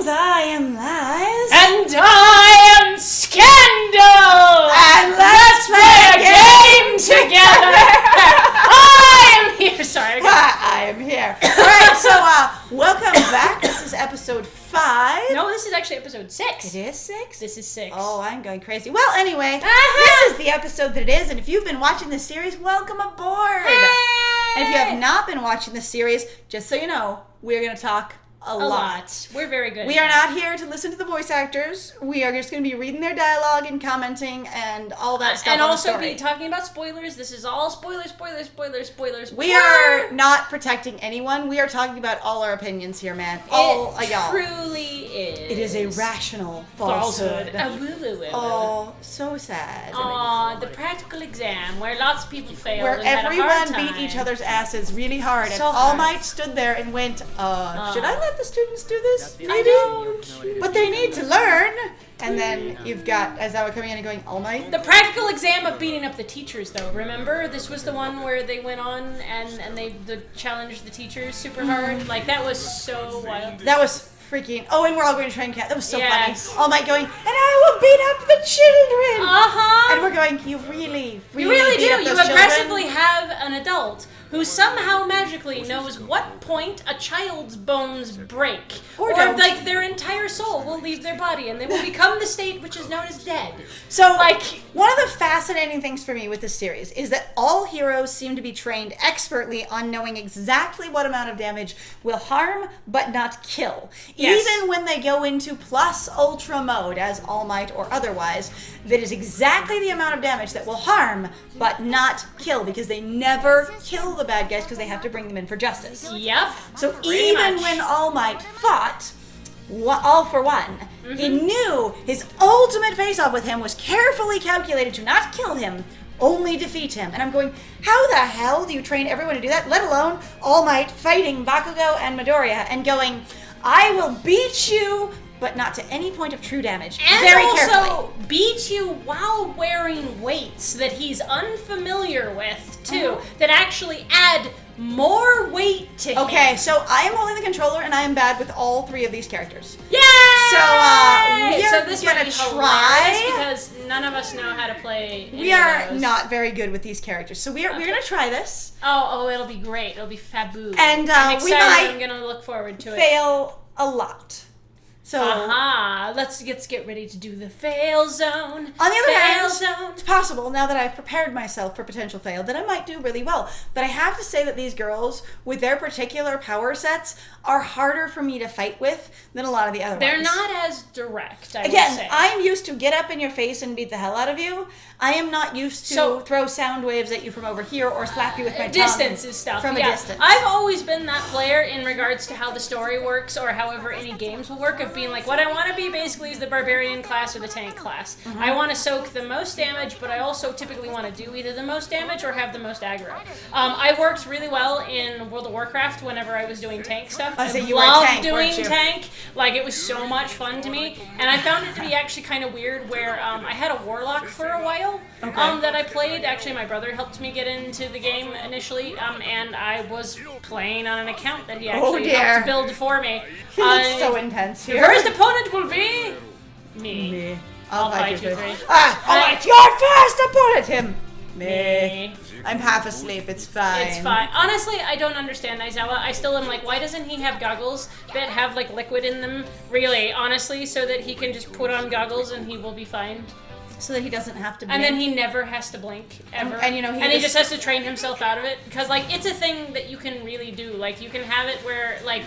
Greetings, I am Lies. And I am Scandal! And let's play a game together! I am here, sorry. I am here. Alright, so welcome back. This is episode 5. No, this is actually episode 6. It is 6? This is 6. Oh, I'm going crazy. Well, anyway, This is the episode that it is, and if you've been watching this series, welcome aboard! Hey! And if you have not been watching this series, just so you know, we're going to talk a lot. We're very good. We are not here to listen to the voice actors. We are just going to be reading their dialogue and commenting and all that stuff. And on also the story. be talking about spoilers. This is all spoilers. We are not protecting anyone. We are talking about all our opinions here, man. All of y'all. Truly is. It is a rational falsehood. A woo-woo-woo. Oh, so sad. Aw, the practical exam where lots of people failed Where and had a everyone hard time. beat each other's asses really hard, and So All hard. Might stood there and went, should I let the students do this? I Maybe? don't. But they need to learn. And then you've got Aizawa coming in and going, All Might? The practical exam of beating up the teachers, though. Remember, this was the one where they went on and they challenged the teachers super hard. Like, that was so wild. That was freaking... Oh, and we're all going to train camp. That was so Yes. funny. All Might going, and I will beat up the children. Uh-huh. And we're going, you really You really beat do. up You those aggressively children? have an adult who somehow magically knows what point a child's bones break. Or don't. like their entire soul will leave their body and they will become the state which is known as dead. So, Like, one of the fascinating things for me with this series is that all heroes seem to be trained expertly on knowing exactly what amount of damage will harm but not kill. Yes. Even when they go into plus ultra mode, as All Might or otherwise, that is exactly the amount of damage that will harm but not kill, because they never kill the bad guys because they have to bring them in for justice. yep. So Pretty even much. when All Might fought, all for one, he knew his ultimate face-off with him was carefully calculated to not kill him, only defeat him. And I'm going, how the hell do you train everyone to do that, let alone All Might fighting Bakugo and Midoriya and going, I will beat you, but not to any point of true damage. And Very also carefully. beat you while wearing weights that he's unfamiliar with, too, that actually add more weight to him. Okay, so I am holding the controller and I am bad with all 3 of these characters. Yay! So, we are this gonna might be try. hilarious because none of us know how to play any We of are those. not very good with these characters, so we're going to try this. Oh, it'll be great. It'll be faboo. And, I'm we excited. might I'm gonna look forward to it. Fail a lot. So, Aha! Let's get ready to do the fail zone. on the other fail hand, zone. it's possible, now that I've prepared myself for potential fail, that I might do really well. But I have to say that these girls, with their particular power sets, are harder for me to fight with than a lot of the other They're ones. not as direct, I would Again, say. I'm used to get up in your face and beat the hell out of you. I am not used to So- throw sound waves at you from over here or slap you with my tongue Distance is stuff. from yeah. a distance. I've always been that player in regards to how the story works or however any games will work, of being like, what I want to be basically is the barbarian class or the tank class. I want to soak the most damage, but I also typically want to do either the most damage or have the most aggro. I worked really well in World of Warcraft whenever I was doing tank stuff. I say I you were a loved tank, doing weren't you? tank. Like, it was so much fun to me. And I found it to be actually kind of weird where I had a warlock for a while. That I played. Actually, my brother helped me get into the game initially, and I was playing on an account that he actually dear. helped build for me. It's so intense Your here. first opponent will be me. Me. I'll fight you first. three. Alright, your first opponent, him. Me. I'm half asleep, it's fine. It's fine. Honestly, I don't understand Aizawa. I still am like, why doesn't he have goggles that have like liquid in them? Really, honestly, so that he can just put on goggles and he will be fine. So that he doesn't have to blink. And then he never has to blink, ever. And, you know, he just has to train himself out of it. Because, like, it's a thing that you can really do. Like, you can have it where, like,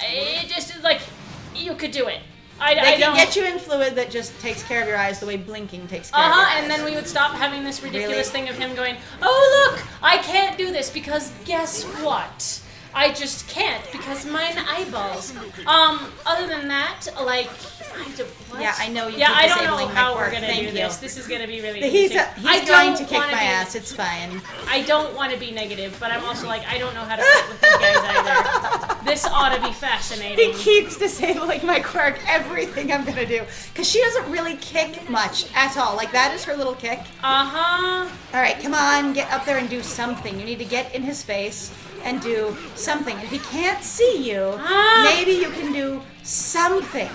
it just, like, you could do it. They I can don't... get you in fluid that just takes care of your eyes the way blinking takes care of your eyes. And then we would stop having this ridiculous Really? thing of him going, oh, look, I can't do this because guess what? I just can't because mine eyeballs. Other than that, like, what? Yeah, I know you Yeah, keep I don't know disabling my how we're quirk. gonna Thank do you. this. This is gonna be really He's interesting. going to kick my ass, it's fine. I don't want to be negative, but I'm also like, I don't know how to fight with these guys either. This ought to be fascinating. He keeps disabling my quirk, everything I'm gonna do. Because she doesn't really kick much at all. Like, that is her little kick. Uh-huh. Alright, come on, get up there and do something. You need to get in his face and do something. If he can't see you, maybe you can do something.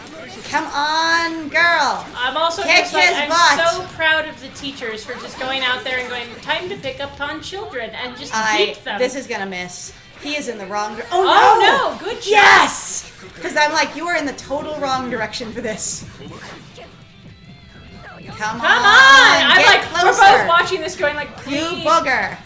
Come on, girl. I'm also Kick just like, his I'm butt. so proud of the teachers for just going out there and going, time to pick up on children and just beat them. This is gonna miss. He is in the wrong direction. Oh no! Good job. Yes! Because I'm like, you are in the total wrong direction for this. Come on! I'm get like, closer. we're both watching this going like, please. You booger.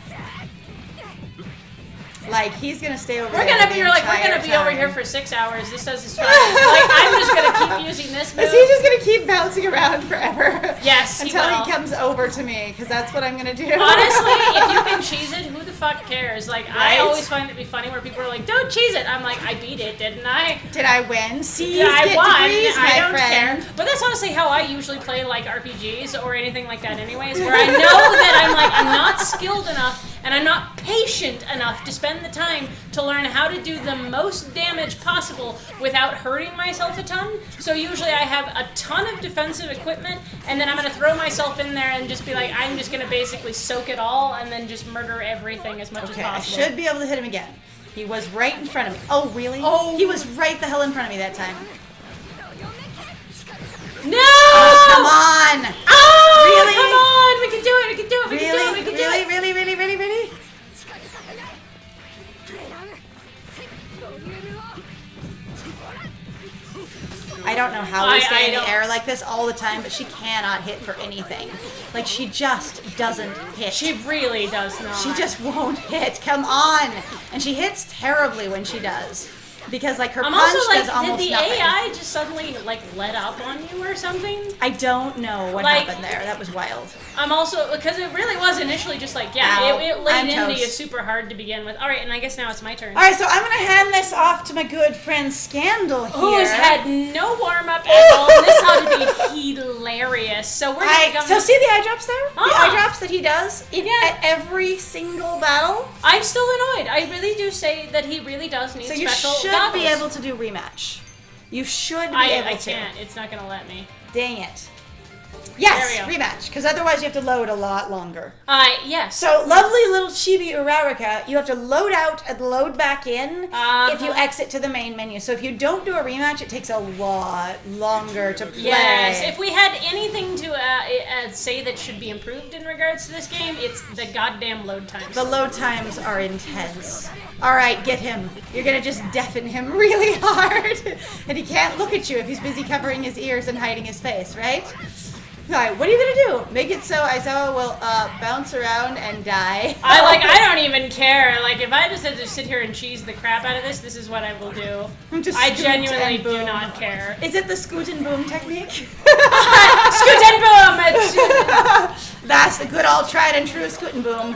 Like, he's gonna stay over We're there. gonna be the like, we're entire gonna be time. over here for 6 hours. This does is fine. Like, I'm just gonna keep using this move. Is he just gonna keep bouncing around forever? Yes, Until will. he comes over to me, because that's what I'm gonna do. Honestly, if you can cheese it, who the fuck cares? Like, Right? I always find it to be funny where people are like, don't cheese it. I'm like, I beat it, didn't I? Did I win? See, I won. degrees, my I don't friend. care. But that's honestly how I usually play like RPGs or anything like that anyways, where I know that I'm not skilled enough and I'm not patient enough to spend the time to learn how to do the most damage possible without hurting myself a ton. So usually I have a ton of defensive equipment and then I'm going to throw myself in there and just be like, I'm just going to basically soak it all and then just murder everything as much as Okay, possible. I should be able to hit him again. He was right in front of me. Oh, really? Oh. He was right the hell in front of me that time. No! Oh, come on! Oh, Really? come on! We can do it! We can do it! We can do Really? it! We can do Really? it! Really? Really? Really? Really? I don't know how we stay in the air like this all the time, but she cannot hit for anything. Like, she just doesn't hit. She really does not. She just won't hit. Come on. And she hits terribly when she does. Because, like, her I'm punch also like, does almost did the nothing. AI just suddenly like let up on you or something? I don't know what Like- happened there. That was wild. I'm also because it really was initially just like Ow, it laid I'm into you toast. super hard to begin with. All right, and I guess now it's my turn. All right, so I'm going to hand this off to my good friend Scandal here. Who's had no warm up at all? And this ought to be hilarious. So we're gonna go. So see the eye drops there? The Ah. eye drops that he does at every single battle? I'm still annoyed. I really do say that he really does need So you special should goggles. be able to do rematch. You should be able I to. can't. It's not gonna let me. Dang it. Yes, There we go. rematch, because otherwise you have to load a lot longer. Yes. So, lovely little Chibi Uraraka, you have to load out and load back in if you Uh-huh. exit to the main menu. So if you don't do a rematch, it takes a lot longer to play. Yes, if we had anything to say that should be improved in regards to this game, it's the goddamn load times. The load times are intense. All right, get him. You're going to just deafen him really hard. And he can't look at you if he's busy covering his ears and hiding his face, right? All right, what are you going to do? Make it so Aizawa will bounce around and die. I don't even care. Like, if I just had to sit here and cheese the crap out of this is what I will do. Just I scoot genuinely and do boom. not care. Is it the scoot and boom technique? Scoot and boom! That's the good old tried and true scoot and boom.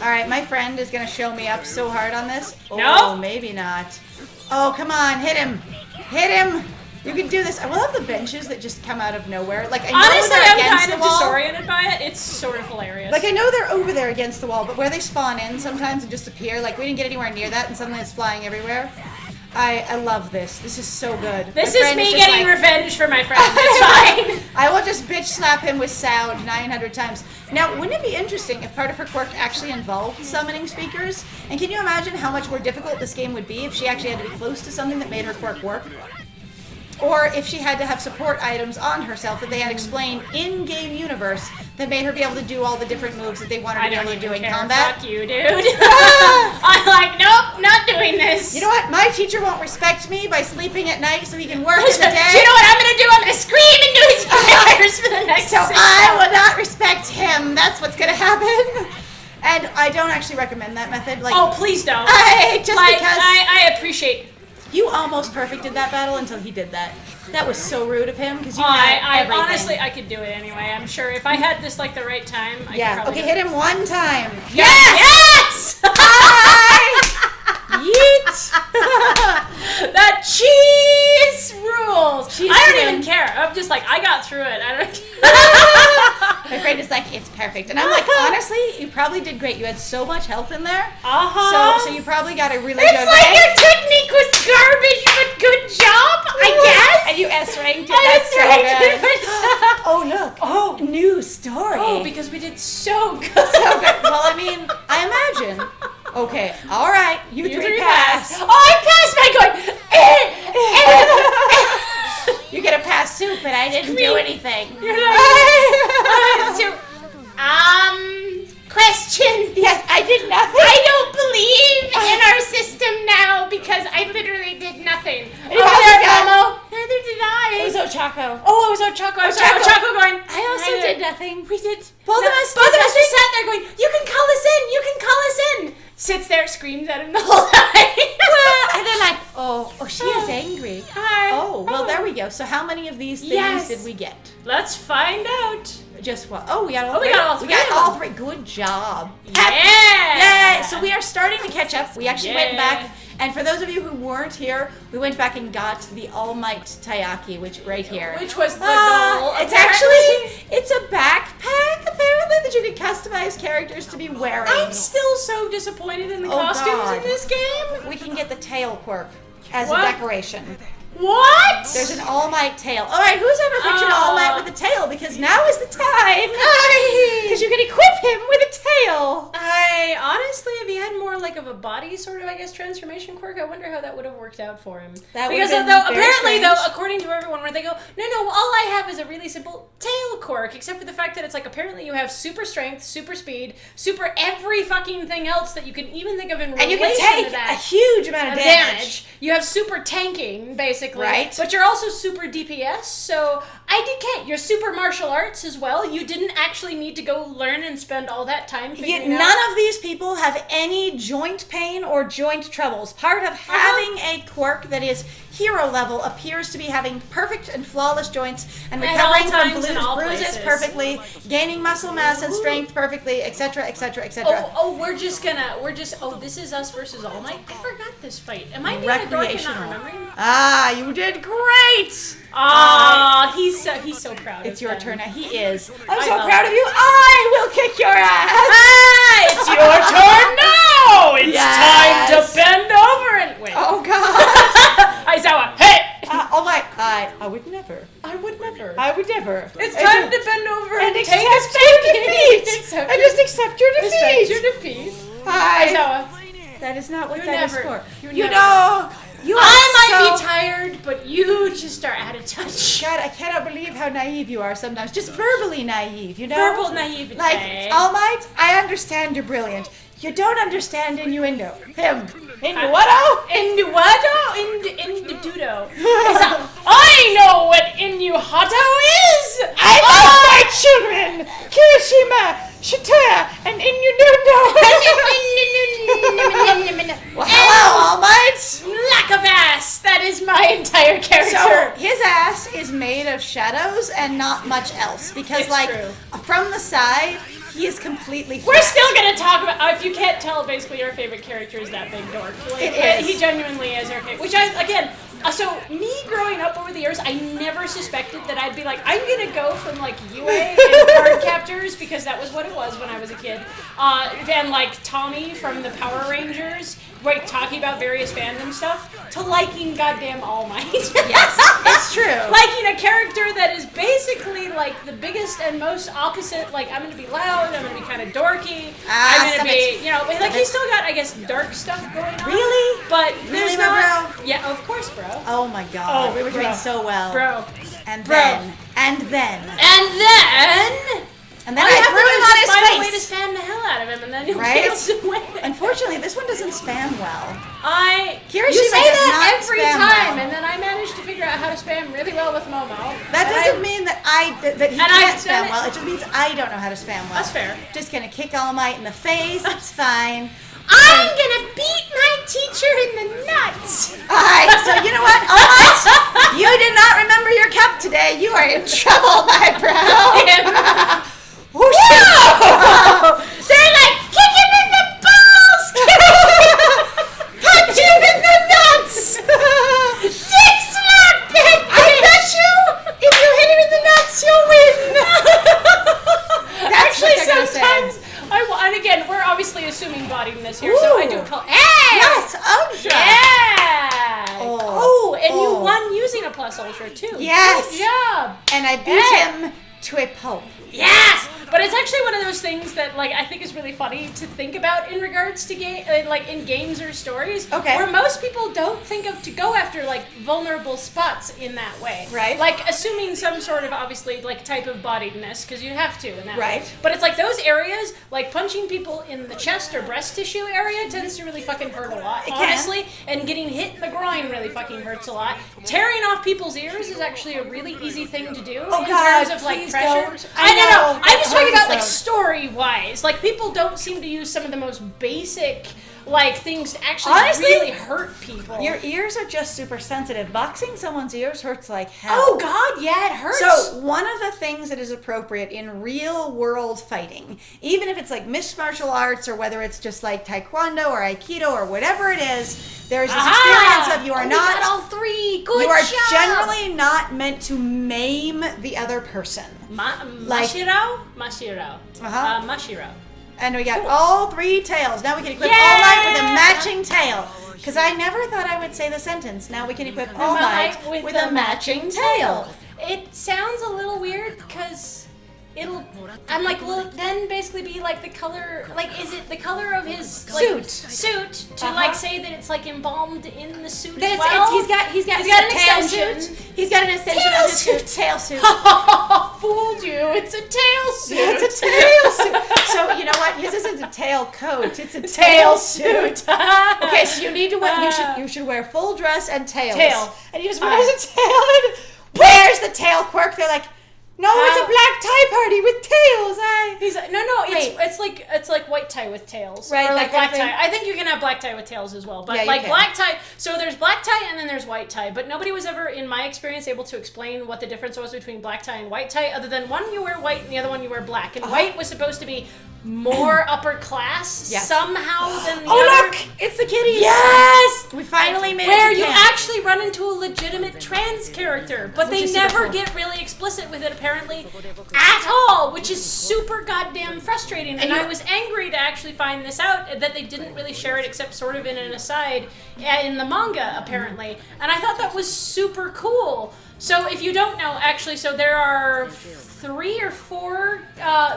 All right, my friend is going to show me up so hard on this. Oh, Nope. maybe not. Oh, come on, hit him. Hit him. You can do this. I love the benches that just come out of nowhere. Like, I know Honestly, they're I'm against kind the of wall. disoriented by it. It's sort of hilarious. Like, I know they're over there against the wall, but where they spawn in sometimes and just appear, like, we didn't get anywhere near that, and suddenly it's flying everywhere. I love this. This is so good. this My is friend me just getting like, revenge for my friend. It's fine. I will just bitch slap him with sound 900 times. Now, wouldn't it be interesting if part of her quirk actually involved summoning speakers? And can you imagine how much more difficult this game would be if she actually had to be close to something that made her quirk work? Or if she had to have support items on herself that they had explained in-game universe that made her be able to do all the different moves that they wanted her I to be don't able to even do in care. combat. Fuck you, dude. I'm like, nope, not doing this. You know what? My teacher won't respect me by sleeping at night so he can work in the Do day. you know what I'm gonna do? I'm gonna scream into his ears for the next So 6 I hours. will not respect him. That's what's gonna happen. And I don't actually recommend that method. Like, Oh, please don't. because I appreciate. you almost perfected that battle until he did that. That was so rude of him because you Oh, had I everything. honestly, I could do it anyway. I'm sure if I had this like the right time, I could Yeah. probably Okay, do hit it. him one time. Yes! Yeet. That cheese rules. Cheese I don't man. even care. I'm just like, I got through it. I don't. My friend is like, it's perfect, and I'm like, honestly, you probably did great. You had so much health in there. So you probably got a really It's good like rank. your technique was garbage, but good job, I guess. And you S ranked it. I That's so S-ranked good. myself. Oh look! Oh, new story. Oh, because we did so good. So good. Well, I mean, I imagine. Okay, all right, you three three pass. passed. Oh, I passed by going. but I didn't do anything. You're like, Question. Yes, I did nothing. I don't believe in our system now because I literally did nothing. Oh, there, Elmo. Neither did I. It was Ochako. oh, it was Ochako. I saw Ochako going. I also did nothing. We did. Both of us just sat there going, "You can call us in. You can call us in." Sits there, screams at him the whole time. And then like, oh, she is angry. Hi. Oh, well, there we go. So how many of these things Yes. did we get? Let's find out. Just what? Oh, we got all we three. got all We three got of all them. three. Good job. Yeah. Yay! So we are starting to catch up. We actually went back, and for those of you who weren't here, we went back and got the All Might Taiyaki, which right here. Which was the goal. It's actually it's a backpack apparently that you can customize characters to be wearing. I'm still so disappointed in the costumes God. in this game. We can get the tail quirk as What? a decoration. What? There's an All Might tail. All right, who's ever pictured All Might with a tail? Because now is the time. Because you can equip him with a tail. I honestly, if he had more like of a body sort of, I guess, transformation quirk, I wonder how that would have worked out for him. That because would've been though very apparently strange. though, according to everyone, where they go, no, all I have is a really simple tail quirk, except for the fact that it's like apparently you have super strength, super speed, super every fucking thing else that you can even think of in relation And you can to take that. a huge amount of damage. You have super tanking, basically. Right. But you're also super DPS, so you're super martial arts as well. You didn't actually need to go learn and spend all that time figuring out. None of these people have any joint pain or joint troubles. Part of having a quirk that is hero level appears to be having perfect and flawless joints and At recovering all from times in all bruises places. perfectly, gaining muscle mass and strength perfectly, etc., etc., etc. This is us versus All Might. I forgot this fight. Am I being a dork and not Recreational. remembering? Ah, you did great! He's so proud. It's of your them. turn now. He is. I'm I so love proud of you. I will kick your ass. It's your turn now. It's Yes. time to bend over and wait. Oh God. Aizawa, hey! Oh my! I would never. I would never. I would never. It's time to bend over and take a accept your defeat. Accept And just accept your defeat. Respect your defeat. Hi. Aizawa, That is not what You that is never- for. you You never- know. You are I might so- be tired, but you just are out of touch. God, I cannot believe how naive you are sometimes. Just verbally naive, you know? Verbal naivete. Like, All Might, I understand you're brilliant. You don't understand innuendo. Innuendo? Innuendo? I know what innuhato is! I love my children! Kirishima, Shitaya, and innuendo! Well, hello, All Might! Lack of ass! That is my entire character. So, his ass is made of shadows and not much else. Because, It's like, true. from the side, he is completely We're flat. still gonna talk about. If you can't tell, basically our favorite character is that big dork. Like, It is. He genuinely is our favorite. Which so me growing up over the years, I never suspected that I'd be like, I'm gonna go from like UA and card captors because that was what it was when I was a kid. And like Tommy from the Power Rangers, like talking about various fandom stuff, to liking goddamn All Might. Yes, it's true. Liking a character that is basically like the biggest and most opposite. Like I'm gonna be loud, I'm gonna be kind of dorky. I'm stop gonna be, it. like he's still got, I guess, dark stuff going on. Really? But Really, there's my not. bro? Yeah, of course, bro. Oh my God, Oh, we were doing bro. so well. Bro. And Bro. then, and then, And then I threw him on find a way to his face. spam the hell out of him, and then he'll Right? be able to win. Unfortunately, this one doesn't spam well. You Kirishima say does that not every spam time, well. and then I managed to figure out how to spam really well with Momo. That And doesn't mean that that he And I've can't done spam it. well. It just means I don't know how to spam well. That's fair. Just gonna kick All Might in the face. It's fine. I'm gonna beat my teacher in the nuts. Alright, so you know what, All Might? You did not remember your cup today. You are in trouble, my bro. Whoa! They're like, kick him in the balls! Punch him in the nuts! Dick slap that I bet you, if you hit him in the nuts, you'll win. That's Actually, what they're gonna say. sometimes and again, we're obviously assuming botting this here, so I do Ooh. call. Hey! Yes, Ultra. Yeah! Oh. And you Oh. won using a plus ultra too. Yes. Good job. And I beat Hey. him to a pulp. Yes! But it's actually one of those things that, like, I think is really funny to think about in regards to like in games or stories. Okay. Where most people don't think of to go after like vulnerable spots in that way. Right. Like assuming some sort of obviously like type of bodiedness because you have to in that Right. way. But it's like those areas, like punching people in the chest or breast tissue area tends to really fucking hurt a lot. It can. Honestly, and getting hit in the groin really fucking hurts a lot. Tearing off people's ears is actually a really easy thing to do in terms of like please pressure. don't. I know. I'm just talking Please about like don't. story-wise. Like people don't seem to use some of the most basic like things to actually Honestly, really hurt people. Your ears are just super sensitive. Boxing someone's ears hurts like hell. Oh God, yeah, it hurts. So one of the things that is appropriate in real world fighting, even if it's like mixed martial arts or whether it's just like taekwondo or aikido or whatever it is, there is this experience of you are we not got all three. Good you are job. generally not meant to maim the other person. Like- Mashiro. Uh-huh. Mashiro. And we got all three tails. Now we can equip All Might with a matching tail. Because I never thought I would say the sentence. Now we can equip All Might with a matching tail. It sounds a little weird because I'm like, will it then basically be like the color, like is it the color of his like, suit to like say that it's like embalmed in the suit as well? He's got an tail extension. suit. He's got an extension Tail of his suit. tail suit. Fooled you, it's a tail suit. It's a tail suit. So you know what? His isn't a tail coat. It's a tail suit. Okay, so you need to you should wear full dress and tails. Tail. And he just wears a tail. And where's the tail quirk? They're like, no, it's a black tie party with tails. He's like, no, it's like white tie with tails, Right, Or like that kind black of thing. tie. I think you can have black tie with tails as well, but Yeah, you like can. black tie. So there's black tie and then there's white tie, but nobody was ever, in my experience, able to explain what the difference was between black tie and white tie, other than one you wear white and the other one you wear black. And white was supposed to be more upper class somehow than the other. Oh look, it's the kitties. Yes! We finally made Where it to you camp. actually run into a legitimate trans character, but Which they is super never cool. get really explicit with it apparently at all, which is super goddamn frustrating. And I was angry to actually find this out, that they didn't really share it except sort of in an aside in the manga apparently. And I thought that was super cool. So if you don't know, actually, so there are 3 or 4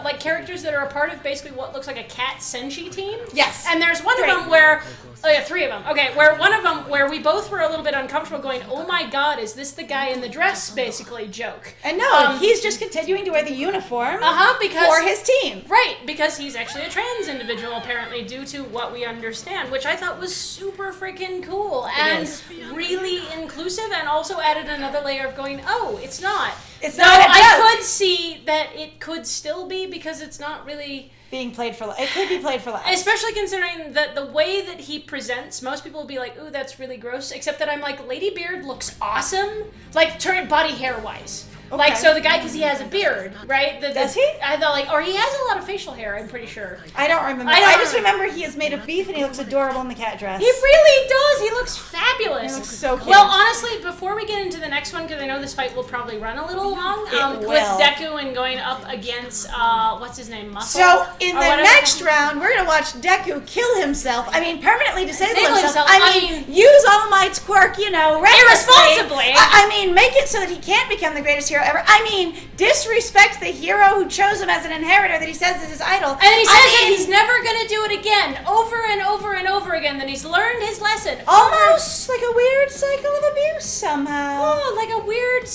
like characters that are a part of basically what looks like a cat senshi team. Yes. And there's one of them where, 3 of them. Okay, where one of them where we both were a little bit uncomfortable, going, "Oh my God, is this the guy in the dress?" Basically, joke. And no, he's just continuing to wear the uniform Because for his team. Right, because he's actually a trans individual, apparently, due to what we understand, which I thought was super freaking cool and really inclusive, and also added another layer of going, oh, it's not. It's Though not a I joke. could see that it could still be, because it's not really... Being played for it could be played for laughs. Especially considering that the way that he presents, most people will be like, ooh, that's really gross, except that I'm like, Lady Beard looks awesome, like, body hair-wise. Like, so the guy, because he has a beard, right? Does he? I thought, like, or he has a lot of facial hair, I'm pretty sure. I don't remember. I just remember he is made of beef and he looks adorable in the cat dress. He really does. He looks fabulous. He looks so cute. Well, honestly, before we get into the next one, because I know this fight will probably run a little long, It with will. Deku and going up against, what's his name, Muscle? So, in Or the whatever. next round, we're going to watch Deku kill himself. I mean, permanently disable himself. himself. I mean, use All Might's quirk, recklessly. Irresponsibly. I mean, make it so that he can't become the greatest hero ever. I mean, disrespect the hero who chose him as an inheritor that he says is his idol. And then he says that he's never going to do it again, over and over and over again, that he's learned his lesson. Almost like a weird cycle of abuse somehow. Oh, like a weird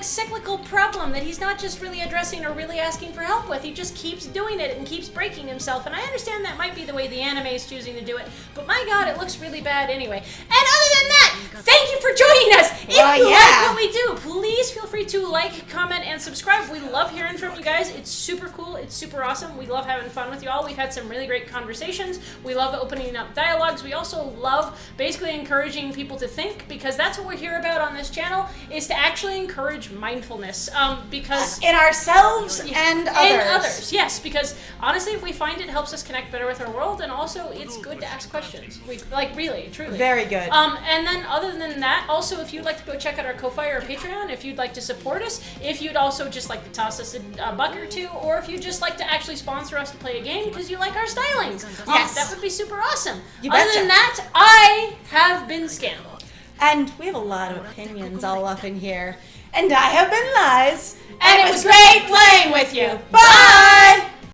cyclical problem that he's not just really addressing or really asking for help with. He just keeps doing it and keeps breaking himself. And I understand that might be the way the anime is choosing to do it, but my God, it looks really bad anyway. And other than that, thank you for joining us. If you like what we do, please feel free to like, comment, and subscribe. We love hearing from you guys. It's super cool. It's super awesome. We love having fun with you all. We've had some really great conversations. We love opening up dialogues. We also love basically encouraging people to think, because that's what we're here about on this channel, is to actually encourage mindfulness. Because in ourselves and others. in others, yes, because honestly, we find it helps us connect better with our world, and also it's good to ask questions. We like, really, truly. Very good. And then other than that, also, if you'd like to go check out our Ko-Fi or Patreon, if you'd like to support us, if you'd also just like to toss us a buck or two, or if you'd just like to actually sponsor us to play a game because you like our stylings, Yes. that would be super awesome. You Other betcha. than that, I have been Scandal. And we have a lot of opinions all up in here. And I have been Liz. And it was great playing with you. Bye!